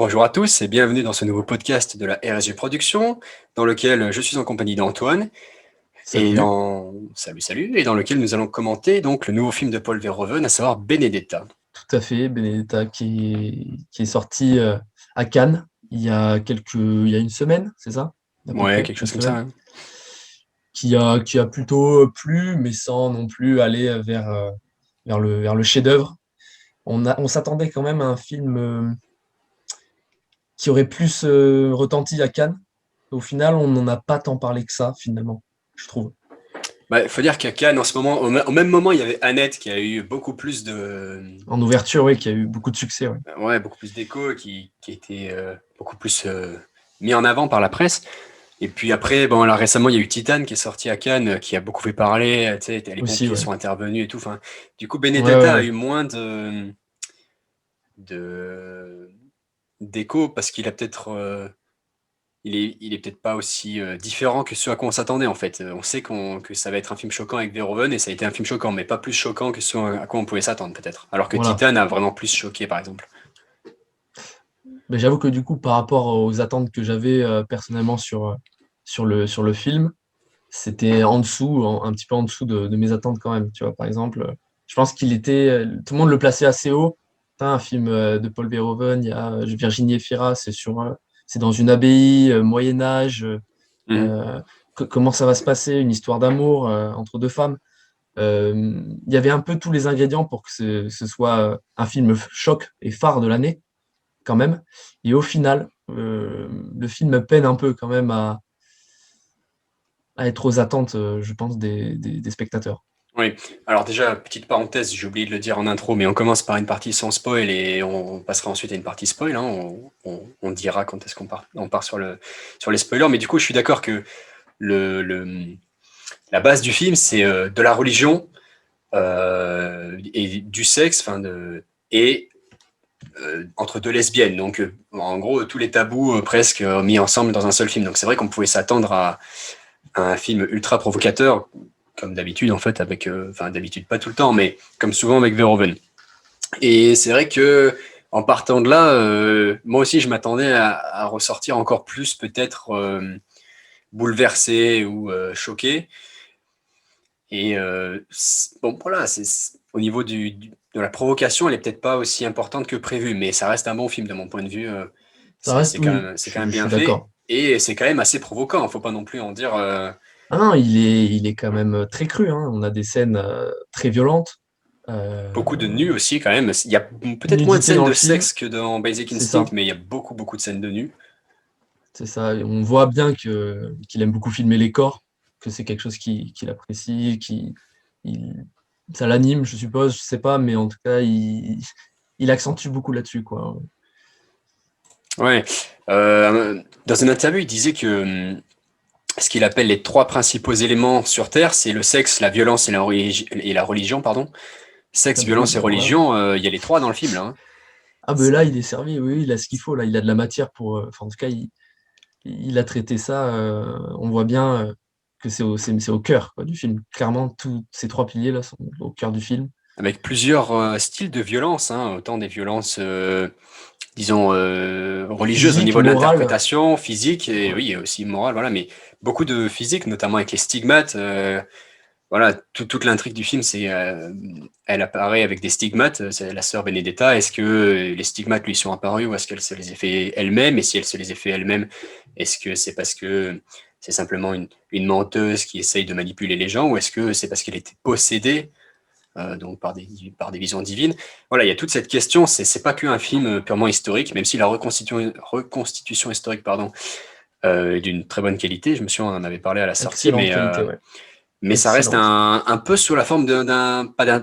Bonjour à tous et bienvenue dans ce nouveau podcast de la RSG Production, dans lequel je suis en compagnie d'Antoine Salut, salut, et dans lequel nous allons commenter donc le nouveau film de Paul Verhoeven, à savoir Benedetta. tout à fait. Benedetta qui est sorti à Cannes il y a une semaine, c'est ça? À peu Ouais, près, quelque une chose comme ça, semaine. hein. Qui a plutôt plu, mais sans non plus aller vers le chef-d'œuvre. On s'attendait quand même à un film qui aurait plus retenti à Cannes. Au final, on n'en a pas tant parlé que ça, finalement, je trouve. Il faut dire qu'à Cannes, en ce moment, au même moment, il y avait Annette qui a eu beaucoup plus En ouverture, oui, qui a eu beaucoup de succès, ouais. ouais, beaucoup plus d'écho, qui était beaucoup plus mis en avant par la presse. Et puis après, bon, là récemment, il y a eu Titan qui est sorti à Cannes, qui a beaucoup fait parler. Tu sais, les Aussi, pompiers ouais. sont intervenus et tout. Enfin, du coup, Ouais, ouais, Benedetta a ouais. eu moins de d'écho parce qu'il a peut-être, il est peut-être pas aussi différent que ce à quoi on s'attendait en fait. On sait que ça va être un film choquant avec Verhoeven et ça a été un film choquant, mais pas plus choquant que ce à quoi on pouvait s'attendre peut-être. Alors que Voilà. Titan a vraiment plus choqué par exemple. Mais j'avoue que du coup, par rapport aux attentes que j'avais personnellement sur le film, c'était en dessous, un petit peu en dessous de mes attentes quand même. Tu vois, par exemple, je pense tout le monde le plaçait assez haut. Putain, un film de Paul Verhoeven, il y a Virginie Efira, c'est dans une abbaye, Moyen Âge. Mhm. euh, Comment ça va se passer? Une histoire d'amour entre deux femmes. Il y avait un peu tous les ingrédients pour que ce soit un film choc et phare de l'année quand même. Et au final, le film peine un peu quand même à être aux attentes, je pense, des spectateurs. Oui, alors déjà, petite parenthèse, j'ai oublié de le dire en intro, mais on commence par une partie sans spoil et on passera ensuite à une partie spoil, hein. On dira quand est-ce on part sur les spoilers, mais du coup, je suis d'accord que le, le- la base du film, c'est de la religion et du sexe, et entre deux lesbiennes. Donc, en gros, tous les tabous presque mis ensemble dans un seul film. Donc, c'est vrai qu'on pouvait s'attendre à un film ultra provocateur, comme d'habitude, en fait, enfin, d'habitude, pas tout le temps, mais comme souvent avec Verhoeven. Et c'est vrai que, en partant de là, moi aussi, je m'attendais à ressortir encore plus, peut-être bouleversé ou choqué. Et bon, voilà, au niveau de la provocation, elle est peut-être pas aussi importante que prévu, mais ça reste un bon film de mon point de vue. Ça reste, oui, C'est quand même je bien suis fait d'accord. et c'est quand même assez provoquant. Faut pas non plus en dire. Ah non, il est quand même très cru, hein. On a des scènes très violentes, euh, Beaucoup de nus aussi quand même. Il y a peut-être moins de nudité scènes dans le de film, sexe que dans Basic c'est Instinct, ça. mais il y a beaucoup de scènes de nus. C'est ça. Et on voit bien qu'il aime beaucoup filmer les corps, que c'est quelque chose qu'il apprécie, il- ça l'anime, je suppose, je sais pas, mais en tout cas, il accentue beaucoup là-dessus, quoi. Ouais. Dans une interview, il disait que ce qu'il appelle les trois principaux éléments sur Terre, c'est le sexe, la violence et la religion, pardon. Ah Sexe, bah oui, violence et bah voilà. religion, il y a les trois dans le film là, hein. Ah ben là, il est servi, oui, oui, il a ce qu'il faut, là, il a de la matière pour... enfin, en tout cas, il a traité ça, on voit bien que c'est au cœur quoi, du film. Clairement, tous ces trois piliers-là sont au cœur du film. Avec plusieurs styles de violence, hein, autant des violences, disons, religieuses au Physique, niveau de moral, l'interprétation, physique et ouais. oui, et aussi morale, voilà, mais beaucoup de physique, notamment avec les stigmates. Voilà, toute l'intrigue du film, elle apparaît avec des stigmates. C'est la sœur Benedetta. Est-ce que les stigmates lui sont apparus ou est-ce qu'elle se les a fait elle-même? Et si elle se les a fait elle-même, est-ce que c'est parce que c'est simplement une menteuse qui essaye de manipuler les gens ou est-ce que c'est parce qu'elle était possédée donc par des visions divines? Voilà, il y a toute cette question. C'est pas qu'un film purement historique, même si la reconstitution historique, pardon, est d'une très bonne qualité. On en avait parlé à la sortie, Excellente qualité, ouais. mais ça reste Excellente. un peu sous la forme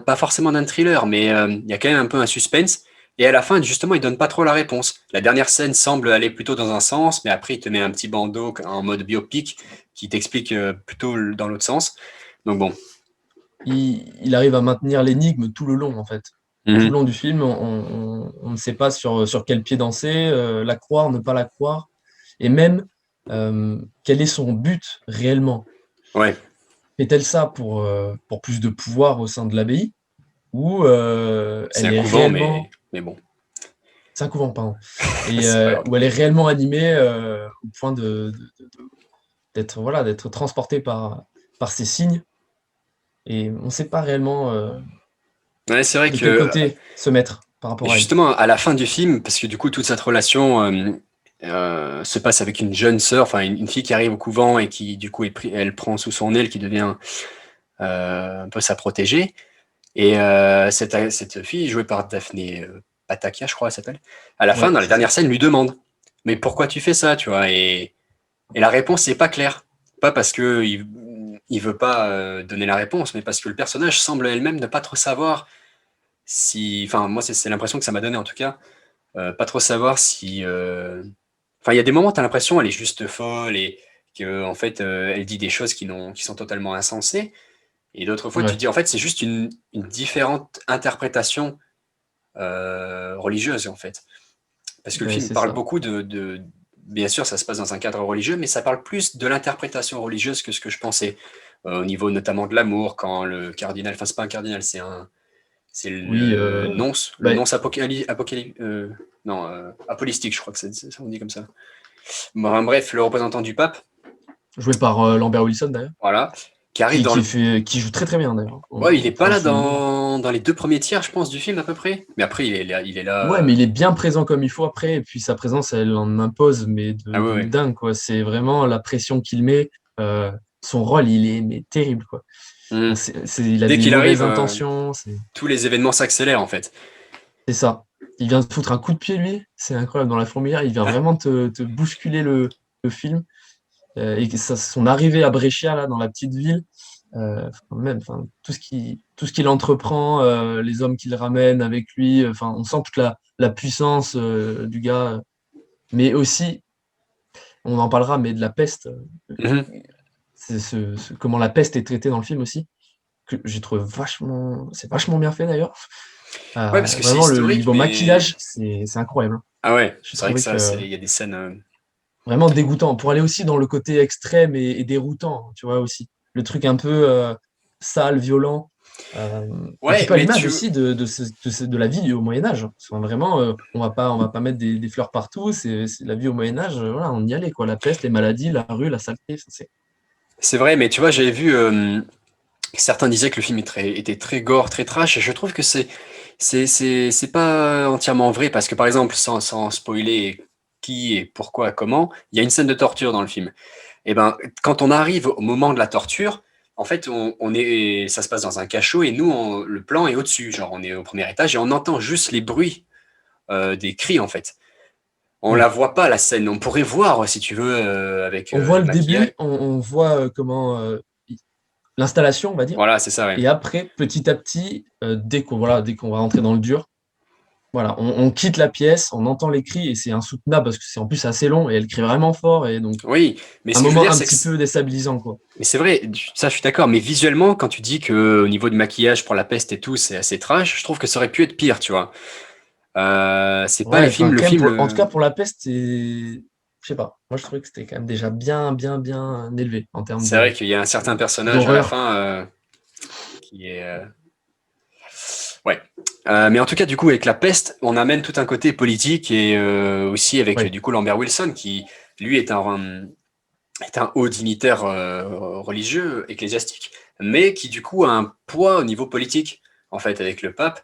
pas forcément d'un thriller, mais il y a quand même un peu un suspense. Et à la fin, justement, il donne pas trop la réponse. La dernière scène semble aller plutôt dans un sens, mais après, il te met un petit bandeau en mode biopic qui t'explique plutôt dans l'autre sens. Donc bon. Il arrive à maintenir l'énigme tout le long, en fait. Tout le Mhm. long du film, on ne sait pas sur quel pied danser, la croire, ne pas la croire, et même quel est son but réellement. Ouais, Fait-elle ça pour plus de pouvoir au sein de l'abbaye ou c'est elle un est couvent, réellement... mais bon. C'est un couvent, pardon. Et C'est pas grave. où elle est réellement animée au point d'être voilà, d'être transportée par ces signes. Et on ne sait pas réellement Ouais, c'est vrai de quel que côté se mettre par rapport à elle. justement, à la fin du film, parce que du coup, toute cette relation se passe avec une jeune sœur, enfin une fille qui arrive au couvent et qui, du coup, elle prend sous son aile, qui devient un peu sa protégée. Et cette fille, jouée par Daphné Patakia, je crois, elle s'appelle, à la fin, Ouais, dans la c'est ça. dernière scène, lui demande, mais pourquoi tu fais ça, tu vois? Et la réponse n'est pas claire. Pas parce que il veut pas donner la réponse, mais parce que le personnage semble elle-même ne pas trop savoir si, enfin, moi, c'est l'impression que ça m'a donné en tout cas, pas trop savoir si, enfin, il y a des moments, tu as l'impression elle est juste folle et que en fait, elle dit des choses qui sont totalement insensées. Et d'autres fois, tu te Ouais, dis, en fait, c'est juste une différente interprétation religieuse, en fait. Parce que le ben, film c'est parle ça. beaucoup bien sûr, ça se passe dans un cadre religieux, mais ça parle plus de l'interprétation religieuse que ce que je pensais. Au niveau notamment de l'amour, quand le cardinal, enfin, c'est pas un cardinal, c'est Oui, le ben, nonce non, apolistique, je crois que ça on dit comme ça. Bon, bref, le représentant du pape, joué par Lambert Wilson d'ailleurs, voilà, qui arrive dans le. qui joue très très bien d'ailleurs. Ouais, il est Faut pas le là souligner. dans les deux premiers tiers, je pense, du film à peu près. Mais après, il est là. Ouais, mais il est bien présent comme il faut après, et puis sa présence, elle en impose, mais Ah ouais, de ouais. dingue, quoi. C'est vraiment la pression qu'il met. Son rôle, il est mais terrible, quoi. Hmm. Il a Dès des qu'il arrive, mauvaises intentions, tous les événements s'accélèrent en fait. c'est ça. Il vient te foutre un coup de pied, lui, c'est incroyable, dans la fourmilière, il vient vraiment te bousculer le film. Et que son arrivée à Brescia, là, dans la petite ville, enfin, tout ce qu'il entreprend, les hommes qu'il ramène avec lui, enfin, on sent toute la puissance du gars, mais aussi, on en parlera, mais de la peste, Mhm. c'est comment la peste est traitée dans le film aussi, que j'ai trouvé c'est vachement bien fait d'ailleurs. Ouais, parce que c'est Vraiment, le historique, niveau mais maquillage, c'est incroyable, hein. ah ouais, J'ai c'est vrai que trouvé ça, que il y a des scènes. vraiment dégoûtant, pour aller aussi dans le côté extrême et déroutant, tu vois, aussi. Le truc un peu sale, violent, euh, un petit Ouais, peu à mais l'image aussi de la vie au Moyen-Âge. Enfin, vraiment, on va pas mettre des fleurs partout, c'est la vie au Moyen-Âge, voilà, on y allait, quoi. La peste, les maladies, la rue, la saleté, ça, c'est... c'est vrai, mais tu vois, j'avais vu certains disaient que le film était très gore, très trash, et je trouve que c'est pas entièrement vrai parce que par exemple, sans spoiler qui et pourquoi, comment, il y a une scène de torture dans le film. Et ben, quand on arrive au moment de la torture, en fait, ça se passe dans un cachot et nous, le plan est au-dessus, genre on est au premier étage et on entend juste les bruits des cris en fait. On la Oui. voit pas la scène. On pourrait voir si tu veux avec On voit le le maquillage. début, on voit l'installation, on va dire, Voilà, c'est ça. Ouais. et après, petit à petit, dès qu'on va rentrer dans le dur, voilà, on quitte la pièce, on entend les cris et c'est insoutenable parce que c'est en plus assez long et elle crie vraiment fort et donc Oui, mais un ce que je veux moment dire, un c'est que petit peu déstabilisant, quoi. mais c'est vrai. Ça, je suis d'accord. Mais visuellement, quand tu dis que au niveau du maquillage pour la peste et tout, c'est assez trash, je trouve que ça aurait pu être pire, tu vois. C'est pas Ouais, les enfin, films. Le quand même, film, en tout cas pour la peste, je sais pas. Moi, je trouvais que c'était quand même déjà bien élevé en termes c'est vrai qu'il y a un certain personnage à la d'horreur. fin qui est ouais. Mais en tout cas, du coup, avec la peste, on amène tout un côté politique et aussi avec Oui, du coup Lambert Wilson qui, lui, est un haut dignitaire religieux, ecclésiastique, mais qui du coup a un poids au niveau politique, en fait, avec le pape.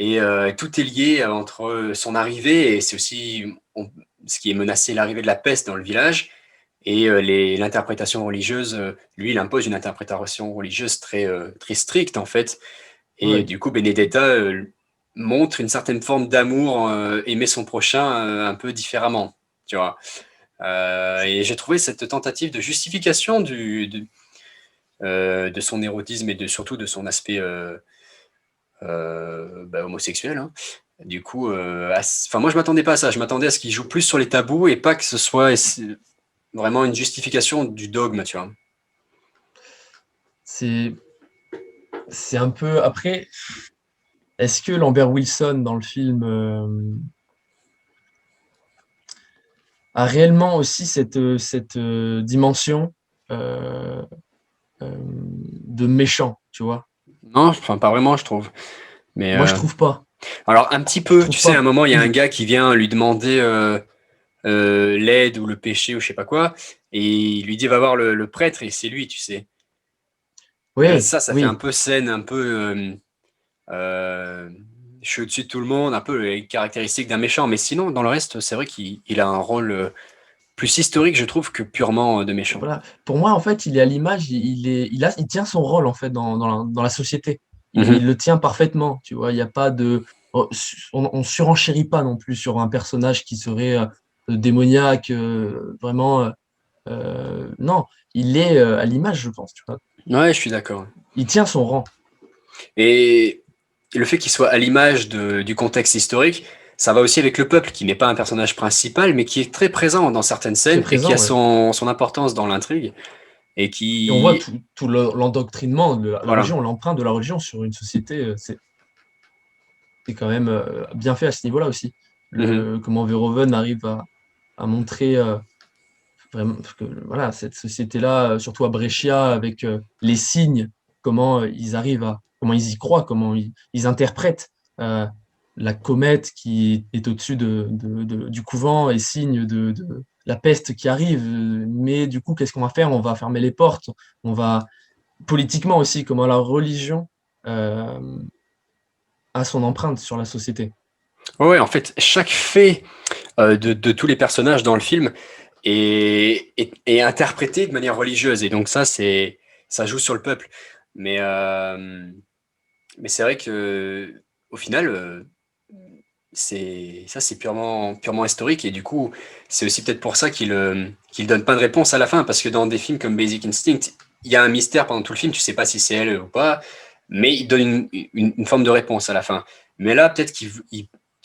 Et tout est lié entre son arrivée et c'est aussi ce qui est menacé, l'arrivée de la peste dans le village. Et l'interprétation religieuse, lui, il impose une interprétation religieuse très stricte, en fait. Et oui. du coup, Benedetta montre une certaine forme d'amour, aimer son prochain un peu différemment, tu vois. Et j'ai trouvé cette tentative de justification de son érotisme et surtout de son aspect homosexuel, hein. Du coup, enfin, moi je m'attendais pas à ça. Je m'attendais à ce qu'il joue plus sur les tabous et pas que ce soit vraiment une justification du dogme, tu vois. C'est, c'est un peu. Après, est-ce que Lambert Wilson dans le film a réellement aussi cette dimension euh, de méchant, tu vois? Non, enfin pas vraiment, je trouve. Mais Moi, je trouve pas. Alors un petit Tu peu, tu trouves sais, à un pas? moment, il y a un Oui, gars qui vient lui demander l'aide ou le péché ou je sais pas quoi, et il lui dit va voir le prêtre et c'est lui, tu sais. oui, Ça fait un oui. peu scène, un peu euh, je suis au-dessus de tout le monde, un peu les caractéristiques d'un méchant, mais sinon, dans le reste, c'est vrai qu'il a un rôle plus historique, je trouve, que purement de méchant. Voilà. Pour moi, en fait, il est à l'image, il tient son rôle en fait dans la société. Il Mhm. le tient parfaitement, tu vois. Il n'y a pas de, on surenchérit pas non plus sur un personnage qui serait démoniaque, vraiment. Non, il est à l'image, je pense, tu vois. Ouais, je suis d'accord. Il tient son rang. Et le fait qu'il soit à l'image du contexte historique, ça va aussi avec le peuple, qui n'est pas un personnage principal, mais qui est très présent dans certaines Très scènes et qui a présent, ouais. son importance dans l'intrigue. Et Et on voit qui... tout l'endoctrinement de la Voilà. religion, l'empreinte de la religion sur une société, c'est quand même bien fait à ce niveau-là aussi. Mhm. Comment Verhoeven arrive à montrer vraiment, parce que, voilà, cette société-là, surtout à Brescia, avec les signes, comment ils y croient, comment ils interprètent euh, la comète qui est au-dessus du couvent et signe de la peste qui arrive. Mais du coup, qu'est-ce qu'on va faire? On va fermer les portes. On va politiquement aussi, comment la religion euh, a son empreinte sur la société. Ouais, ouais, en fait, chaque fait de tous les personnages dans le film est interprété de manière religieuse. Et donc ça joue sur le peuple. Mais, euh, mais c'est vrai que au final, c'est purement historique. Et du coup, c'est aussi peut-être pour ça qu'il donne pas de réponse à la fin. Parce que dans des films comme Basic Instinct, il y a un mystère pendant tout le film. Tu sais pas si c'est elle ou pas. Mais il donne une forme de réponse à la fin. Mais là, peut-être tu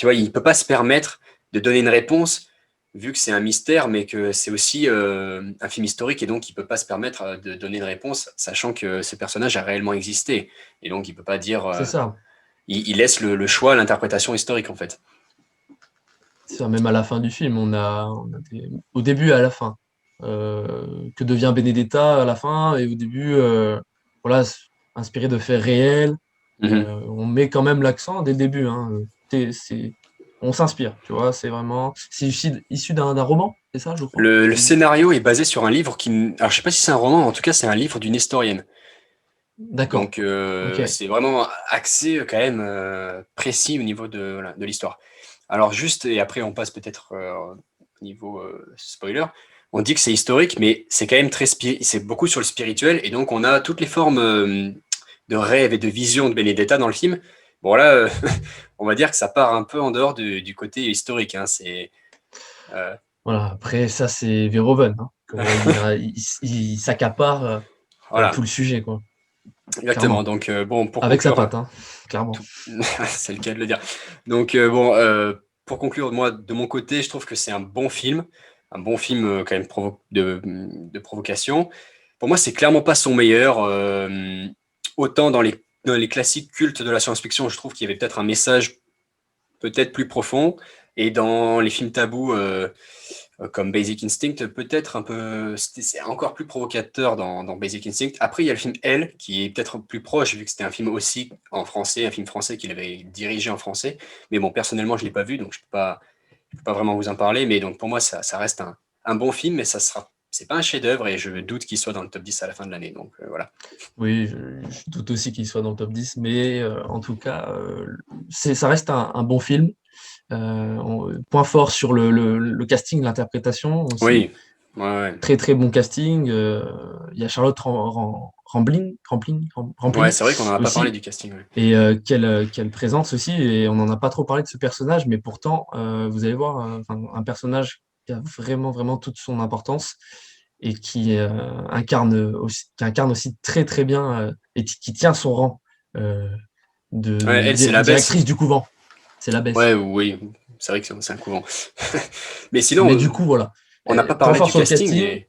vois, il peut pas se permettre de donner une réponse vu que c'est un mystère, mais que c'est aussi un film historique et donc il peut pas se permettre de donner une réponse, sachant que ce personnage a réellement existé. Et donc il peut pas dire, C'est ça. il laisse le choix à l'interprétation historique en fait. C'est ça, même à la fin du film, au début et à la fin. Que devient Benedetta à la fin et au début, voilà, inspiré de faits réels. Mhm. On met quand même l'accent dès le début, hein. On s'inspire, tu vois, c'est issu d'un roman, c'est ça, je crois. Le scénario est basé sur un livre alors je sais pas si c'est un roman, en tout cas c'est un livre d'une historienne. D'accord, Donc ok. c'est vraiment axé quand même précis au niveau voilà, de l'histoire. Alors juste, et après on passe peut-être au niveau spoiler, on dit que c'est historique, mais c'est quand même c'est beaucoup sur le spirituel, et donc on a toutes les formes de rêve et de vision de Benedetta dans le film. Bon là, on va dire que ça part un peu en dehors du côté historique, hein, euh, Voilà, après, ça, c'est Verhoeven, hein. Comment il s'accapare tout voilà, le sujet, quoi, exactement. clairement. Donc bon, pour Avec sa conclure, patte, hein, clairement. tout- c'est le cas de le dire. Donc pour conclure, moi, de mon côté, je trouve que c'est un bon film quand même de provocation. Pour moi, c'est clairement pas son meilleur. Autant dans les classiques cultes de la science-fiction, je trouve qu'il y avait peut-être un message peut-être plus profond. Et dans les films tabous comme Basic Instinct, peut-être un peu, c'est encore plus provocateur dans Basic Instinct. Après, il y a le film Elle, qui est peut-être plus proche, vu que c'était un film aussi en français, un film français qu'il avait dirigé en français. Mais bon, personnellement, je ne l'ai pas vu, donc je peux pas vraiment vous en parler. Mais donc pour moi, ça reste un bon film, mais c'est pas un chef-d'œuvre et je doute qu'il soit dans le top 10 à la fin de l'année. Donc voilà. Oui, je doute aussi qu'il soit dans le top 10, mais en tout cas, ça reste un bon film. Point fort sur le casting, l'interprétation aussi. Oui, ouais, ouais. Très très bon casting. Il y a Charlotte Ouais, Rampling c'est vrai qu'on n'en a pas parlé aussi. du casting. Ouais. Et quelle présence aussi. Et on n'en a pas trop parlé de ce personnage, mais pourtant, vous allez voir, enfin, un personnage qui a vraiment vraiment toute son importance et qui incarne aussi très très bien et qui tient son rang euh, Ouais, de elle, c'est l'abbesse. directrice du couvent. C'est Ouais, l'abbesse. oui, c'est vrai que c'est un couvent. Mais Mais sinon, du coup, voilà. on n'a pas Point parlé fort du sur le casting, casting, mais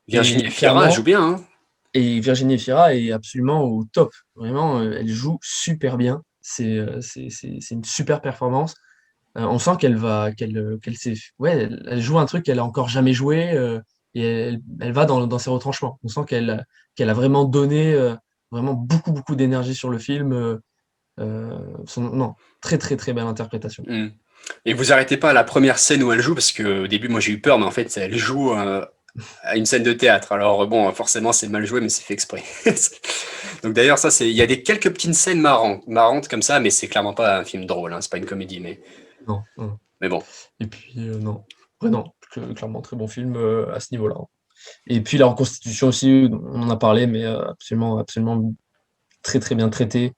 Virginie et Efira joue clairement, bien, hein. et Virginie Efira est absolument au top. Vraiment, elle joue super bien. C'est une super performance. On sent qu'elle sait, ouais, elle joue un truc qu'elle a encore jamais joué et elle va dans ses retranchements. On sent qu'elle a vraiment donné vraiment beaucoup d'énergie sur le film. Non, très très très belle interprétation. Mm. Et vous arrêtez pas à la première scène où elle joue, parce qu'au début, moi j'ai eu peur, mais en fait, elle joue à une scène de théâtre. Alors bon, forcément, c'est mal joué, mais c'est fait exprès. Donc d'ailleurs, il y a quelques petites scènes marrantes comme ça, mais c'est clairement pas un film drôle, hein, c'est pas une comédie, Non, non. mais bon. Et puis, non. Après, non, clairement, très bon film à ce niveau-là. Et puis, la reconstitution aussi, on en a parlé, mais absolument, absolument très, très bien traité.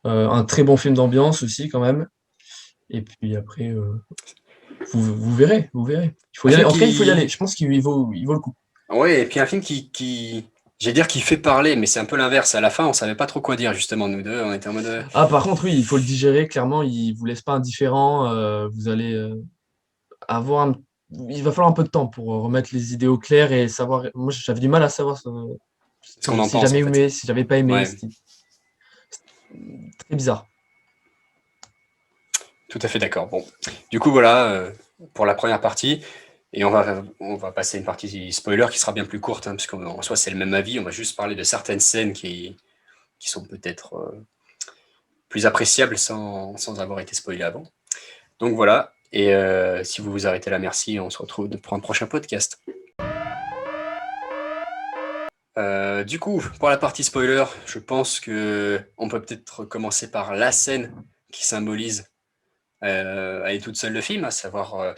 Un très bon film d'ambiance aussi, quand même. Et puis après, vous verrez, vous verrez. Il faut Un y aller. film En tout cas, il faut y aller. qui... Je pense qu'il vaut le coup. Ouais, et puis un film j'allais dire qui fait parler, mais c'est un peu l'inverse. À la fin, on savait pas trop quoi dire, justement, nous deux, on était en mode... Ah, par contre, oui, il faut le digérer, clairement. Il vous laisse pas indifférent. Vous allez avoir il va falloir un peu de temps pour remettre les idées au clair et savoir. Moi, j'avais du mal à savoir ce qu'on en si pense, en j'avais fait. aimé, si j'avais pas aimé. Ouais, C'était très bizarre. tout à fait d'accord. Bon, du coup, voilà, pour la première partie. Et on va passer à une partie spoiler qui sera bien plus courte, hein, parce qu'en soi, c'est le même avis. On va juste parler de certaines scènes qui sont peut-être plus appréciables sans avoir été spoilées avant. Donc voilà. Et si vous vous arrêtez là, merci. On se retrouve pour un prochain podcast. Du coup, pour la partie spoiler, je pense que on peut peut-être commencer par la scène qui symbolise à elle toute seule le film, à savoir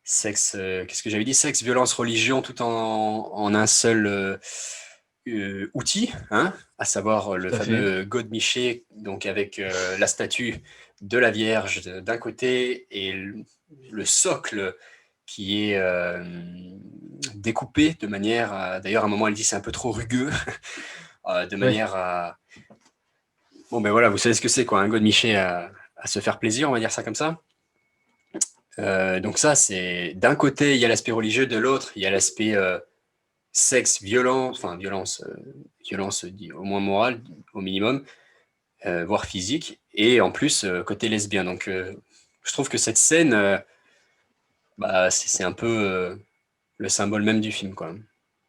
sexe, qu'est-ce que j'avais dit? Sexe, violence, religion, tout en un seul outil, hein, à savoir le Tout à fait. fameux godemiché, donc avec la statue de la Vierge d'un côté et le socle qui est découpé de manière à... D'ailleurs, à un moment, elle dit c'est un peu trop rugueux, de Ouais. manière à... Bon, ben voilà, vous savez ce que c'est, quoi, un godemiché à se faire plaisir, on va dire ça comme ça. Donc ça, c'est d'un côté, il y a l'aspect religieux, de l'autre, il y a l'aspect sexe, violence, enfin violence au moins morale, au minimum, voire physique, et en plus côté lesbien. Donc je trouve que cette scène, bah, c'est un peu le symbole même du film, quoi.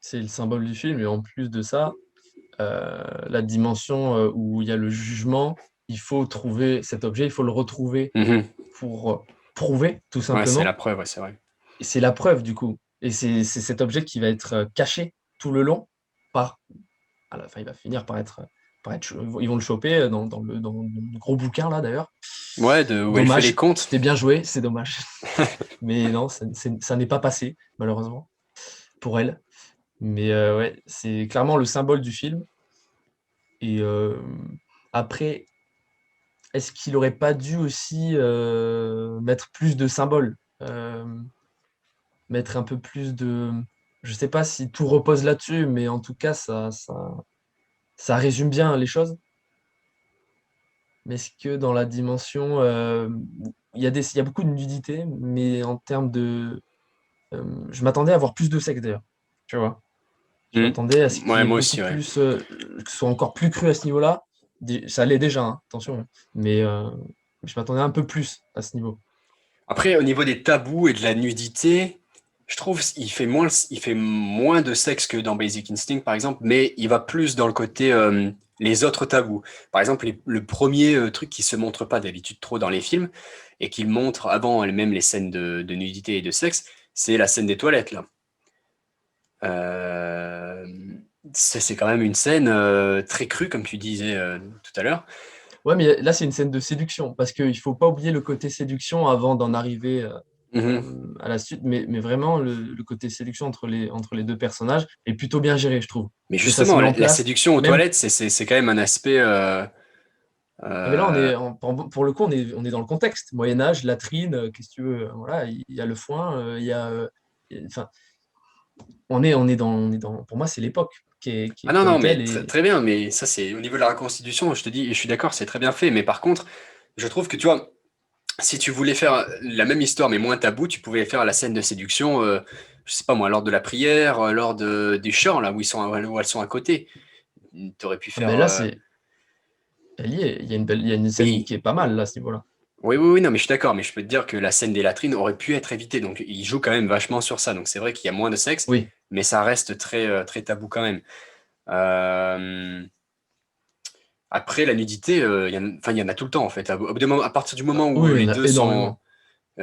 C'est le symbole du film. Et en plus de ça, la dimension où il y a le jugement, il faut trouver cet objet, il faut le retrouver Mhm. pour prouver, tout Ouais, c'est la simplement. preuve, ouais, c'est vrai. Et c'est la preuve, du coup. Et c'est cet objet qui va être caché tout le long. Par, à la fin, il va finir ils vont le choper dans le gros bouquin, là, d'ailleurs. Ouais, où elle fait les Dommage. comptes. C'était bien joué, c'est dommage. Mais non, ça n'est pas passé, malheureusement, pour elle. Mais ouais, c'est clairement le symbole du film. Et après, est-ce qu'il aurait pas dû aussi mettre plus de symboles? Mettre un peu plus de... Je sais pas si tout repose là-dessus, mais en tout cas, ça résume bien les choses. Mais est-ce que dans la dimension... il y a beaucoup de nudité, mais en termes de... je m'attendais à voir plus de sexe, d'ailleurs. Tu vois? Je Mhm. m'attendais à ce qu'il y Ouais, ait moi beaucoup aussi, ouais. plus... que ce soit encore plus cru à ce niveau-là. Ça l'est déjà, hein, attention, hein. Mais je m'attendais un peu plus à ce niveau. Après, au niveau des tabous et de la nudité, je trouve il fait moins de sexe que dans Basic Instinct, par exemple, mais il va plus dans le côté les autres tabous. Par exemple, le premier truc qui se montre pas d'habitude trop dans les films et qu'il montre avant même les scènes de nudité et de sexe, c'est la scène des toilettes, là. Euh, c'est quand même une scène très crue, comme tu disais tout à l'heure. Ouais, mais là, c'est une scène de séduction, parce qu'il faut pas oublier le côté séduction avant d'en arriver Mhm. à la suite, mais vraiment, le côté séduction entre les deux personnages est plutôt bien géré, je trouve. Mais Que ça se justement, met en la place, séduction aux même... toilettes, c'est quand même un aspect... Ah, mais là, euh, pour le coup, on est dans le contexte. Moyen-Âge, latrine, qu'est-ce que tu veux, voilà, il y a le foin, enfin, pour moi, c'est l'époque qui Ah est non, comme non, telle, mais et très bien, mais ça c'est au niveau de la reconstitution, je te dis, et je suis d'accord, c'est très bien fait, mais par contre, je trouve que tu vois, si tu voulais faire la même histoire mais moins tabou, tu pouvais faire la scène de séduction, je sais pas moi, lors de la prière, du chant, là, où elles sont à côté. Tu aurais pu ah, faire... mais là, elle y est, il y a une scène Oui, qui est pas mal, là, à ce niveau-là. oui, oui, oui, non, mais je suis d'accord, mais je peux te dire que la scène des latrines aurait pu être évitée, donc il joue quand même vachement sur ça, donc c'est vrai qu'il y a moins de sexe, Oui. mais ça reste très, très tabou quand même. Euh, Après, la nudité, il y en a tout le temps, en fait. À partir du moment où Oui, il les y en a deux sont... énormément.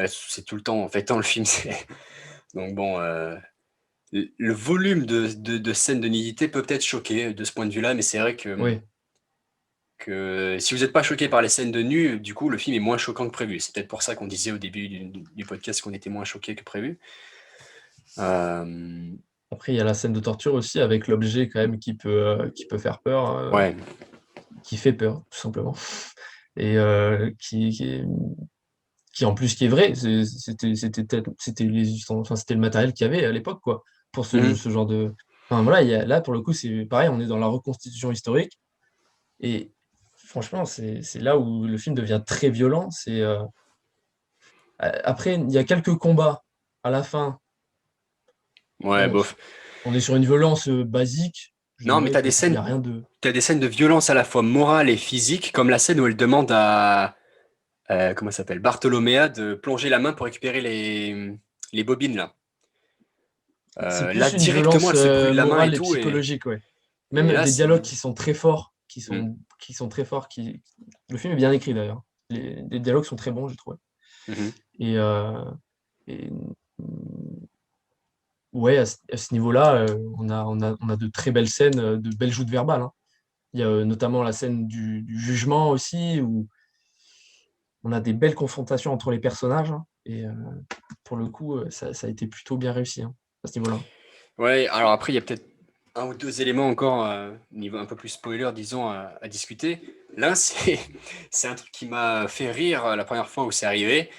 c'est tout le temps, en fait, dans le film. Donc bon, le volume de scènes de nudité peut peut-être choquer de ce point de vue-là, mais c'est vrai Oui. que si vous n'êtes pas choqué par les scènes de nu, du coup, le film est moins choquant que prévu. C'est peut-être pour ça qu'on disait au début du podcast qu'on était moins choqué que prévu. Euh, Après, il y a la scène de torture aussi avec l'objet quand même qui peut faire peur, ouais. qui fait peur, tout simplement. Et qui en plus qui est vrai. C'était le matériel qu'il y avait à l'époque, quoi, pour Mhm. ce genre de. Enfin, voilà, là, pour le coup, c'est pareil, on est dans la reconstitution historique. Et franchement, c'est là où le film devient très violent. Après, il y a quelques combats à la fin. Ouais, Bon, bof. on est sur une violence basique, je Non, mais dirais. Il n'y a rien de. t'as des scènes de violence à la fois morale et physique, comme la scène où elle demande à, comment ça s'appelle, Bartholoméa de plonger la main pour récupérer les bobines, là. C'est Là, plus une directement, violence elle se brûle la main et morale et tout, psychologique, ouais. et Même là, des c'est... dialogues qui sont très forts, Hmm. qui sont très forts, Le film est bien écrit d'ailleurs. Les dialogues sont très bons, j'ai trouvé. Mhm. Et, et, ouais, à ce niveau-là, on a de très belles scènes, de belles joutes verbales, hein. Il y a notamment la scène du jugement aussi, où on a des belles confrontations entre les personnages, hein. Et pour le coup, ça a été plutôt bien réussi, hein, à ce niveau-là. Ouais, alors après, il y a peut-être un ou deux éléments encore, niveau un peu plus spoiler, disons, à discuter. L'un, c'est un truc qui m'a fait rire la première fois où c'est arrivé.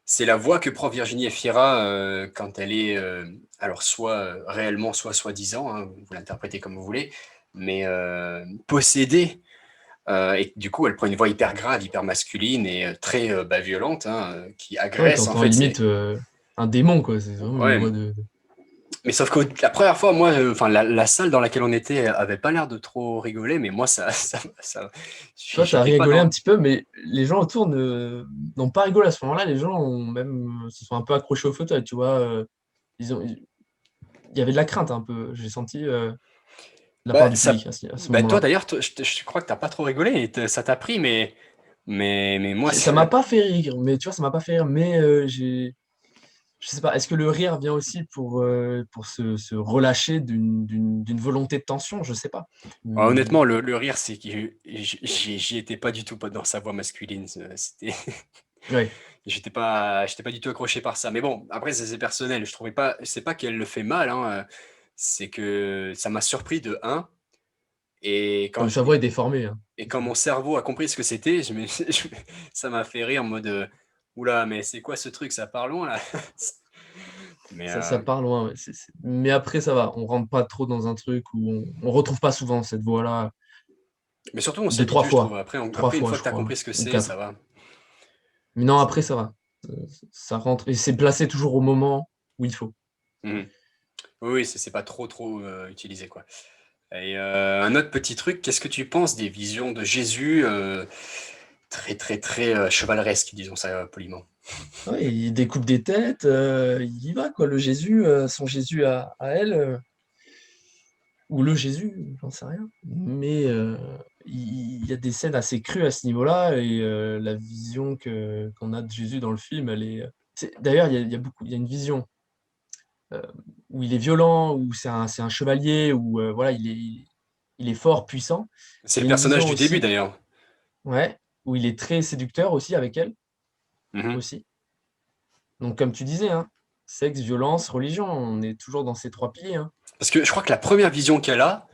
C'est la voix que prend Virginie Efira quand elle est, alors soit réellement, soit soi-disant, hein, vous l'interprétez comme vous voulez, mais possédée. Et du coup, elle prend une voix hyper grave, hyper masculine et très violente, hein, qui Ouais, agresse en t'entends fait. limite un démon, quoi. C'est vraiment une Ouais, voix de. mais sauf que la première fois, moi, enfin, la salle dans laquelle on était avait pas l'air de trop rigoler, mais moi, Toi, t'as j'étais pas rigolé un dans. petit peu, mais les gens autour n'ont pas rigolé à ce moment-là. Les gens ont même se sont un peu accrochés au fauteuil, tu vois. Il y avait de la crainte un peu. J'ai senti de la part Bah, du public à ce toi moment-là. d'ailleurs, je crois que t'as pas trop rigolé, et ça t'a pris, mais moi, Ça m'a pas fait rire, mais tu vois, ça m'a pas fait rire. Mais je sais pas. Est-ce que le rire vient aussi pour se relâcher d'une volonté de tension? Je sais pas. honnêtement, le rire, c'est que j'y étais pas du tout pas dans sa voix masculine. C'était, Ouais. j'étais pas du tout accroché par ça. Mais bon, après, c'est personnel. Je trouvais pas, c'est pas qu'elle le fait mal, hein, c'est que ça m'a surpris de un. Et Non, quand, mais sa voix est déformée, hein. et quand mon cerveau a compris ce que c'était, ça m'a fait rire en mode oula, mais c'est quoi ce truc? Ça part loin là. Mais, Ça part loin, ouais. Mais après, ça va. On rentre pas trop dans un truc où on retrouve pas souvent cette voix-là. mais surtout, on Deux, trois s'habitue, je trouve. fois. Trois Après, une fois, fois je que tu as crois. compris ce que Ou c'est, ça quatre. va. Mais non, après, C'est- ça va. Ça rentre. Et c'est placé toujours au moment où il faut. Mhm. Oui, oui, c'est pas trop utilisé, quoi. Et un autre petit truc, qu'est-ce que tu penses des visions de Jésus très chevaleresques, disons ça poliment? Ouais, il découpe des têtes, il y va, quoi. Le Jésus, son Jésus à elle, ou le Jésus, j'en sais rien. Mais il y a des scènes assez crues à ce niveau-là, et la vision qu'on a de Jésus dans le film, elle est. D'ailleurs, il y a beaucoup, il y a une vision euh, où il est violent, où c'est un chevalier, où voilà, il est fort, puissant. C'est Il y le a une personnage vision du début, aussi, d'ailleurs. ouais, où il est très séducteur aussi avec elle, Mhm. aussi. Donc, comme tu disais, hein, sexe, violence, religion, on est toujours dans ces trois piliers, hein. Parce que je crois que la première vision qu'elle a,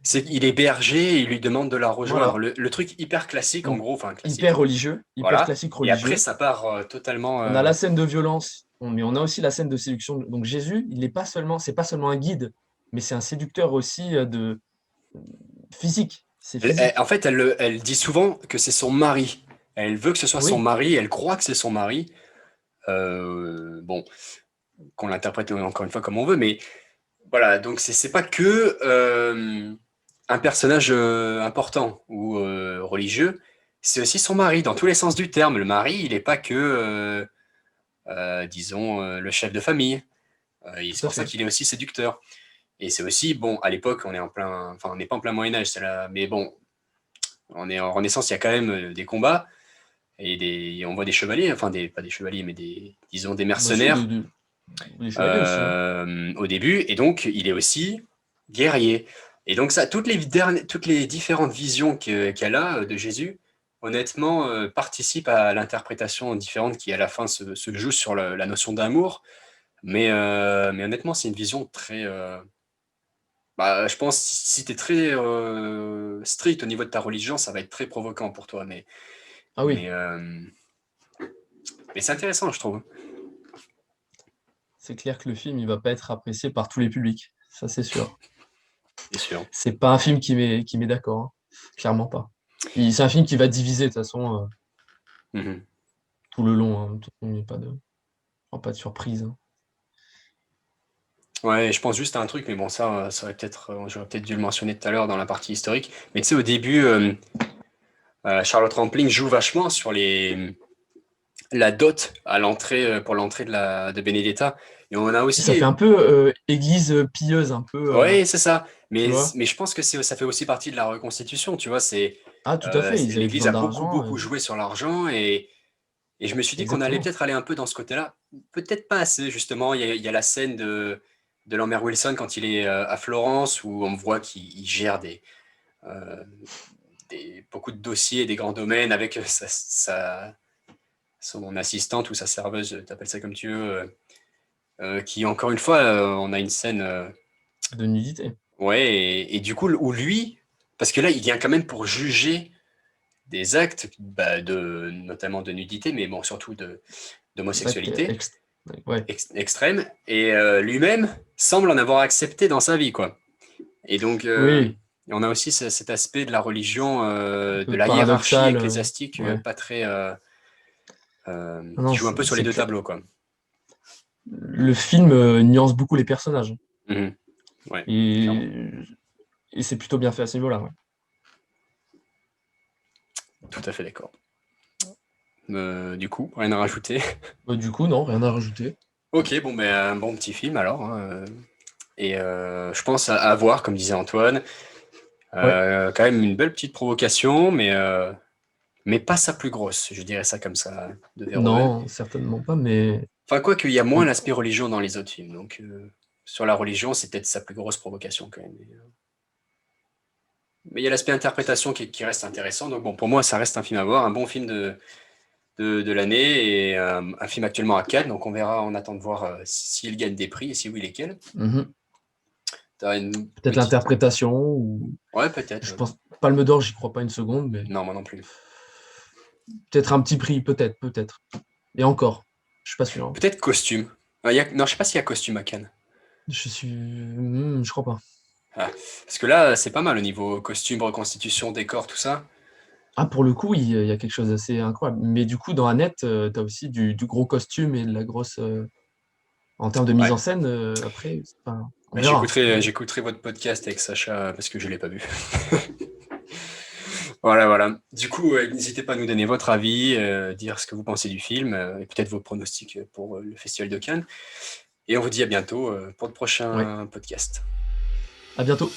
c'est qu'il est berger et il lui demande de la rejoindre. Voilà. Le truc hyper classique, en Donc, gros, enfin classique, hyper religieux, hyper voilà. classique Et après, religieux. ça part totalement. On a la scène de violence, mais on a aussi la scène de séduction. Donc, Jésus, il n'est pas seulement, c'est pas seulement un guide, mais c'est un séducteur aussi physique. C'est En physique. fait, elle dit souvent que c'est son mari. Elle veut que ce soit son Oui, mari, elle croit que c'est son mari. Bon, qu'on l'interprète encore une fois comme on veut, mais voilà, donc c'est pas que un personnage important ou religieux, c'est aussi son mari, dans tous les sens du terme. Le mari, il n'est pas que, disons, le chef de famille. Et c'est tout à pour ça fait. qu'il est aussi séducteur. Et c'est aussi, bon, à l'époque, on est en plein, enfin, on n'est pas en plein Moyen-Âge, mais bon, On est en Renaissance, il y a quand même des combats et on voit des chevaliers, enfin pas des chevaliers, mais disons des Bah si, mercenaires des chevaliers aussi, hein. au début, et donc il est aussi guerrier. Et donc ça, toutes les différentes visions qu'elle a de Jésus, honnêtement, participent à l'interprétation différente qui à la fin se joue sur la notion d'amour. Mais honnêtement, c'est une vision très... bah, je pense si tu es très strict au niveau de ta religion, ça va être très provoquant pour toi. Ah oui, Mais, euh, mais c'est intéressant, je trouve. c'est clair que le film, il va pas être apprécié par tous les publics. Ça, c'est sûr. C'est sûr. C'est pas un film qui met d'accord, hein. Clairement pas. C'est un film qui va diviser, de toute façon, Mhm. tout le long, hein. Il n'y a pas de surprise, hein. Ouais, je pense juste à un truc, mais bon, ça aurait peut-être, j'aurais peut-être dû le mentionner tout à l'heure dans la partie historique. Mais tu sais, au début, Charlotte Rampling joue vachement sur la dot à l'entrée, pour l'entrée de Benedetta. Et on a Ça fait aussi, un peu église pilleuse, un peu, ouais, c'est ça. tu Mais, vois. mais je pense que ça fait aussi partie de la reconstitution, tu vois. Ah, tout à fait, ils avaient L'Église besoin a beaucoup, d'argent. beaucoup joué sur l'argent et je me suis dit qu'on allait Exactement. peut-être aller un peu dans ce côté-là. Peut-être pas assez, justement. Il y a la scène de Lambert Wilson quand il est à Florence où on voit qu'il gère euh, beaucoup de dossiers, des grands domaines avec son assistante ou sa serveuse, t'appelles ça comme tu veux, qui encore une fois, on a une scène, De nudité. ouais, et du coup, où lui, parce que là, il vient quand même pour juger des actes, bah, notamment de nudité, mais bon, surtout D'actes d'homosexualité ouais. extrême, et lui-même semble en avoir accepté dans sa vie, quoi. Et donc, Oui, on a aussi cet aspect de la religion, un de peu la hiérarchie paradoxal. ecclésiastique, Ouais. pas très, Ah qui non, joue un peu sur les c'est deux clair. tableaux, quoi. Le film nuance beaucoup les personnages. Mhm. Ouais, clairement. Et, et c'est plutôt bien fait à ce niveau-là. Ouais. Tout à fait d'accord. Du coup, rien à rajouter. Bah, du coup, non, rien à rajouter. Ok, bon, ben, un bon petit film alors, hein, et je pense à voir, comme disait Antoine. Ouais. Quand même une belle petite provocation, mais pas sa plus grosse, je dirais ça comme ça, de Verhoeven. Non, certainement pas, mais Enfin, quoi qu'il y a moins l'aspect religion dans les autres films, donc sur la religion, c'est peut-être sa plus grosse provocation quand même. Mais il y a l'aspect interprétation qui reste intéressant, donc bon, pour moi, ça reste un film à voir, un bon film de l'année, et un film actuellement à Cannes, donc on verra, on attend de voir s'il gagne des prix, et si oui, lesquels. mhm. T'as une Peut-être petite... l'interprétation, ou Ouais, peut-être, je ouais. pense Palme d'Or, j'y crois pas une seconde, mais Non, moi non plus. peut-être un petit prix, peut-être. Et encore, je suis pas sûr, hein. Peut-être costume. Non, je sais pas s'il y a costume à Cannes. Je crois pas. Ah, parce que là, c'est pas mal au niveau costume, reconstitution, décor, tout ça. Ah, pour le coup, il y a quelque chose d'assez incroyable. Mais du coup, dans Annette, tu as aussi du gros costume et de la grosse. En termes de mise en Ouais. scène, après, enfin, on Mais verra. j'écouterai votre podcast avec Sacha parce que je l'ai pas vu. Voilà, voilà. Du coup, n'hésitez pas à nous donner votre avis, dire ce que vous pensez du film et peut-être vos pronostics pour le Festival de Cannes. Et on vous dit à bientôt pour le Ouais. prochain podcast. À bientôt.